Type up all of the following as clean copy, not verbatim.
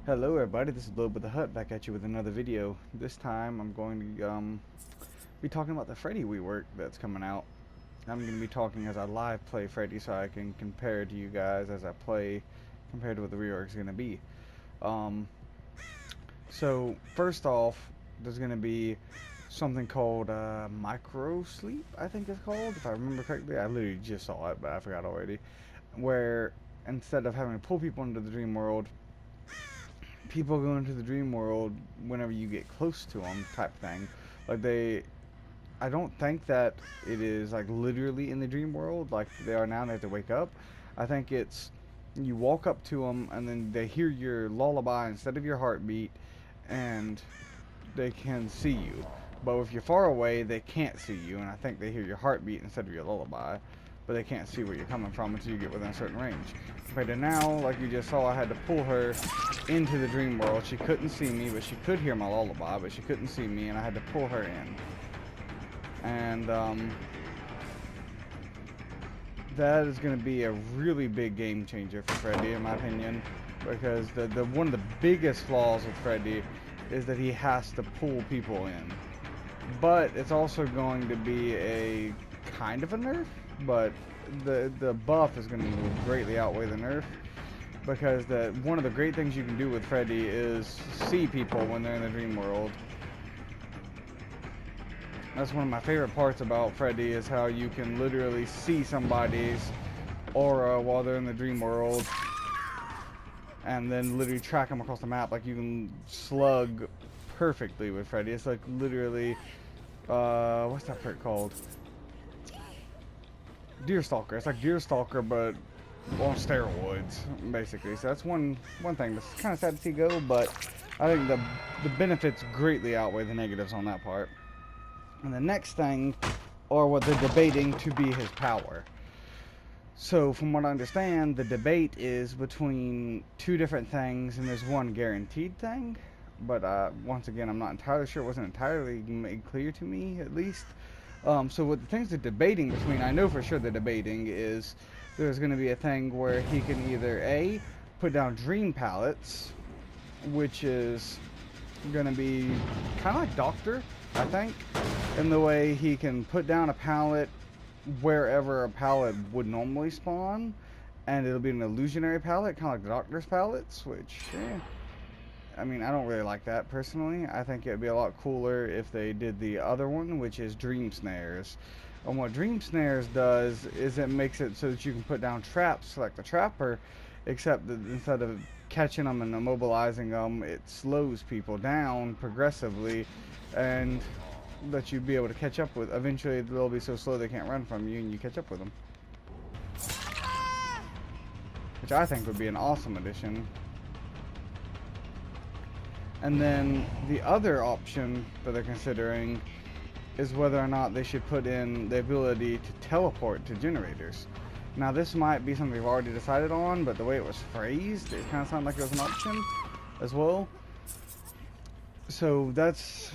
Hello everybody, this is Blob with the Hut back at you with another video. This time I'm going to be talking about the Freddy rework that's coming out. I'm going to be talking as I live play Freddy so I can compare to you guys as I play compared to what the rework is going to be. So first off, there's going to be something called micro sleep, I think it's called, if I remember correctly. I literally just saw it but I forgot already. Where instead of having to pull people into the dream world, people go into the dream world whenever you get close to them, type thing. Like I don't think that it is like literally in the dream world like they are now. They have to wake up. I think it's you walk up to them and then they hear your lullaby instead of your heartbeat, and they can see you. But if you're far away, they can't see you, and I think they hear your heartbeat instead of your lullaby. But they can't see where you're coming from until you get within a certain range. Compared to now, like you just saw, I had to pull her into the dream world. She couldn't see me, but she could hear my lullaby, but she couldn't see me, and I had to pull her in. And that is going to be a really big game changer for Freddy, in my opinion, because the one of the biggest flaws with Freddy is that he has to pull people in. But it's also going to be a kind of a nerf, but the buff is going to greatly outweigh the nerf, because one of the great things you can do with Freddy is see people when they're in the dream world. That's one of my favorite parts about Freddy, is how you can literally see somebody's aura while they're in the dream world, and then literally track them across the map. Like, you can slug perfectly with Freddy. It's like literally, what's that perk called? Deerstalker. It's like Deerstalker, but on steroids, basically. So that's one thing that's kind of sad to see go, but I think the benefits greatly outweigh the negatives on that part. And the next thing, or what they're debating to be his power. So from what I understand, the debate is between two different things, and there's one guaranteed thing. But once again, I'm not entirely sure. It wasn't entirely made clear to me, at least. So what the things they're debating between, I know for sure they're debating, is there's going to be a thing where he can either A, put down dream pallets, which is going to be kind of like Doctor, I think, in the way he can put down a pallet wherever a pallet would normally spawn, and it'll be an illusionary pallet, kind of like the Doctor's pallets, which, I mean, I don't really like that personally. I think it'd be a lot cooler if they did the other one, which is dream snares. And what dream snares does is it makes it so that you can put down traps like the trapper, except that instead of catching them and immobilizing them, it slows people down progressively, and that you'd be able to catch up with. Eventually they'll be so slow they can't run from you, and you catch up with them, which I think would be an awesome addition. And then the other option that they're considering is whether or not they should put in the ability to teleport to generators. Now, this might be something we've already decided on, but the way it was phrased, it kind of sounded like it was an option as well. So that's,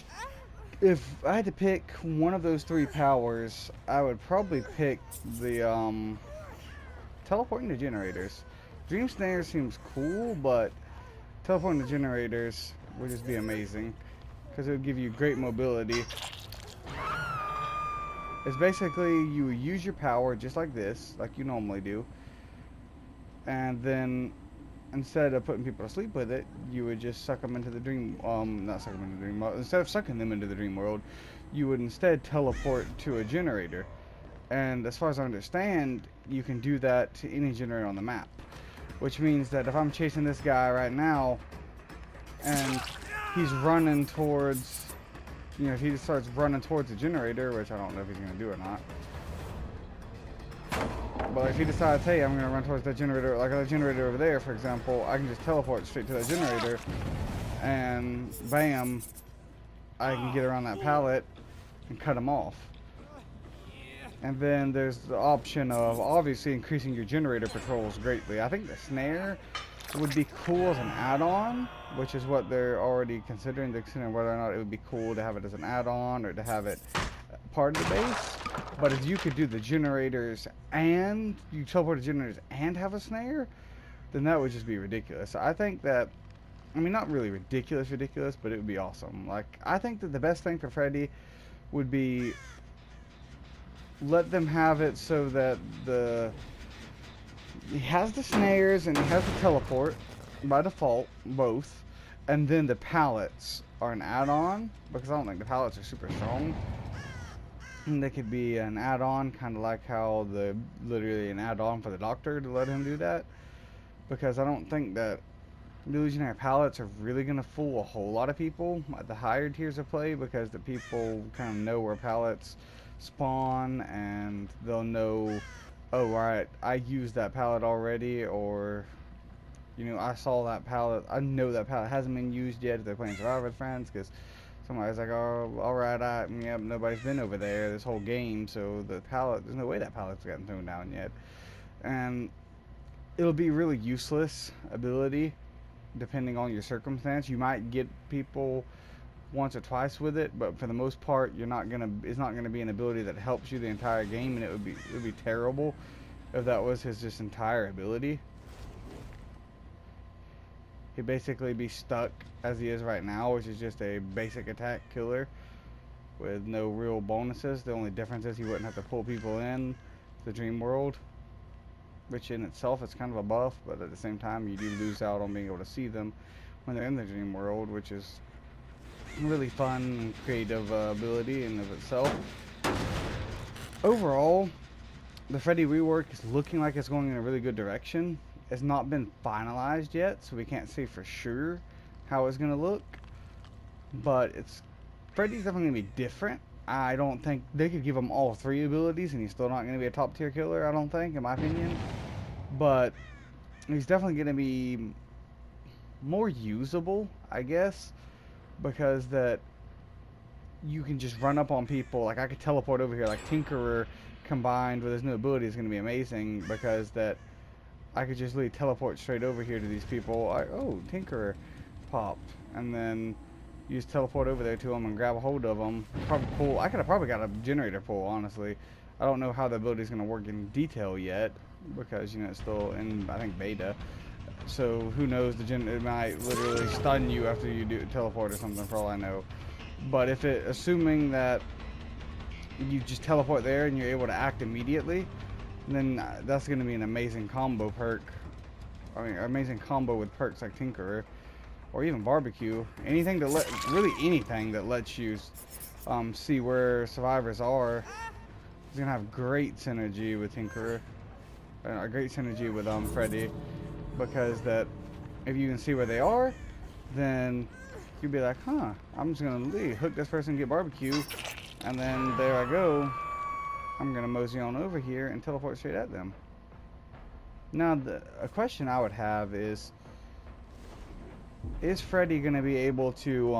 if I had to pick one of those three powers, I would probably pick the teleporting to generators. Dream Snare seems cool, but teleporting to generators would just be amazing, because it would give you great mobility. It's basically, you use your power just like this, like you normally do, and then instead of putting people to sleep with it, you would just suck them into the dream, not suck them into the dream world. Instead of sucking them into the dream world, you would instead teleport to a generator. And as far as I understand, you can do that to any generator on the map, which means that if I'm chasing this guy right now, and he's running towards, you know, if he starts running towards the generator, which I don't know if he's going to do or not, but if he decides, hey, I'm going to run towards that generator, like that generator over there, for example, I can just teleport straight to that generator, and bam, I can get around that pallet and cut him off. And then there's the option of obviously increasing your generator patrols greatly. I think the snare would be cool as an add-on, which is what they're already considering. They're considering whether or not it would be cool to have it as an add-on or to have it part of the base. But if you could do the generators and you teleport the generators and have a snare, then that would just be ridiculous. I think that I mean, not really ridiculous, but it would be awesome. Like, I think that the best thing for Freddy would be let them have it so that he has the snares and he has the teleport by default, both, and then the pallets are an add-on, because I don't think the pallets are super strong. And they could be an add-on, kind of like how literally an add-on for the doctor to let him do that, because I don't think that the illusionary pallets are really going to fool a whole lot of people at the higher tiers of play, because the people kind of know where pallets spawn and they'll know, oh, alright, I used that pallet already, or, you know, I saw that pallet, I know that pallet hasn't been used yet if they're playing Survivor with friends, because somebody's like, oh, alright, yep, nobody's been over there this whole game, so the pallet, there's no way that pallet's gotten thrown down yet. And it'll be a really useless ability depending on your circumstance. You might get people once or twice with it, but for the most part, it's not gonna be an ability that helps you the entire game, and it would be terrible if that was his just entire ability. He'd basically be stuck as he is right now, which is just a basic attack killer with no real bonuses. The only difference is he wouldn't have to pull people in the dream world, which in itself is kind of a buff, but at the same time you do lose out on being able to see them when they're in the dream world, which is a really fun and creative ability in of itself. Overall, the Freddy rework is looking like it's going in a really good direction. It's not been finalized yet, so we can't say for sure how it's going to look, but Freddy's definitely going to be different. I don't think they could give him all 3 abilities and he's still not going to be a top tier killer, I don't think, in my opinion. But he's definitely going to be more usable, I guess, because that you can just run up on people. Like, I could teleport over here, like Tinkerer combined with his new ability is going to be amazing, because that I could just literally teleport straight over here to these people. Oh, Tinkerer popped, and then you just teleport over there to them and grab a hold of them. I could have probably got a generator pull, honestly. I don't know how the ability is going to work in detail yet, because, you know, it's still in, I think, beta. So who knows, it might literally stun you after you do teleport or something, for all I know. But assuming that you just teleport there and you're able to act immediately, then that's going to be an amazing combo perk. I mean, amazing combo with perks like Tinkerer, or even Barbecue. Anything really anything that lets you see where survivors are is going to have great synergy with Tinkerer. A great synergy with Freddy, because that if you can see where they are, then you'd be like, huh, I'm just going to hook this person, get Barbecue, and then there I go. I'm going to mosey on over here and teleport straight at them. Now, a question I would have is Freddy going to be able to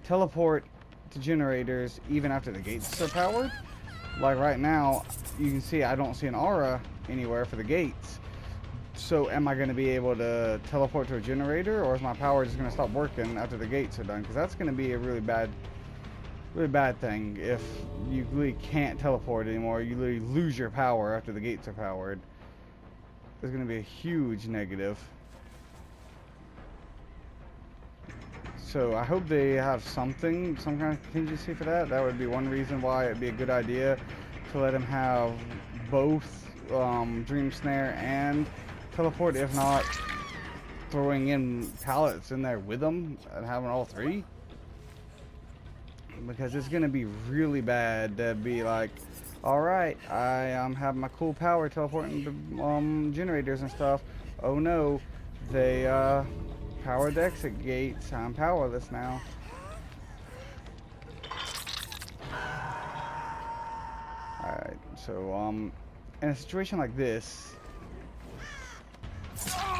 teleport to generators even after the gates are powered? Like right now, you can see I don't see an aura anywhere for the gates. So am I going to be able to teleport to a generator, or is my power just going to stop working after the gates are done? Because that's going to be a really bad thing if you really can't teleport anymore. You literally lose your power after the gates are powered. There's going to be a huge negative. So I hope they have some kind of contingency for that. That would be one reason why it'd be a good idea to let him have both Dream Snare and teleport, if not throwing in pallets in there with them and having all 3. Because it's going to be really bad to be like, alright, I have my cool power teleporting to generators and stuff. Oh no, they powered the exit gates. I'm powerless now. Alright, so in a situation like this,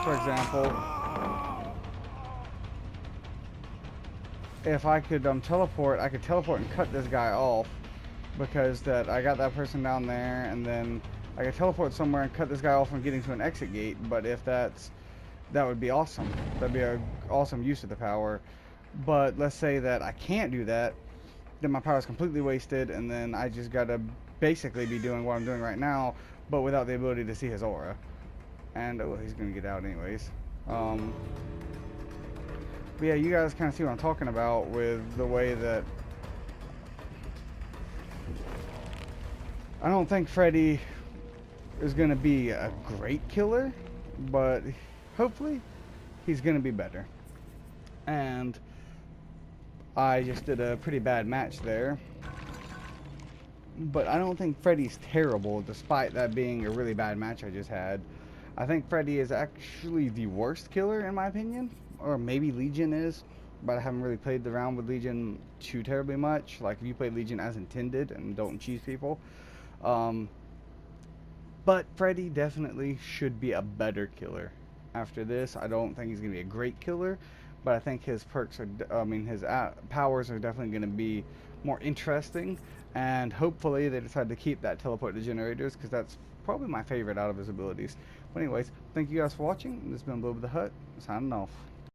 for example, if I could teleport, I could teleport and cut this guy off, because I got that person down there, and then I could teleport somewhere and cut this guy off from getting to an exit gate. But if that would be awesome. That'd be an awesome use of the power. But let's say that I can't do that, then my power is completely wasted, and then I just gotta basically be doing what I'm doing right now, but without the ability to see his aura. And oh, he's gonna get out anyways. But yeah, you guys kind of see what I'm talking about with the way that I don't think Freddy is going to be a great killer, but hopefully he's going to be better. And I just did a pretty bad match there. But I don't think Freddy's terrible, despite that being a really bad match I just had. I think Freddy is actually the worst killer, in my opinion. Or maybe Legion is, but I haven't really played the round with Legion too terribly much. Like, if you play Legion as intended and don't cheese people. But Freddy definitely should be a better killer. After this, I don't think he's going to be a great killer, but I think his perks are, his powers are definitely going to be more interesting, and hopefully they decide to keep that teleport to generators, because that's probably my favorite out of his abilities. But anyways, thank you guys for watching. This has been Blow with the Hut, signing off.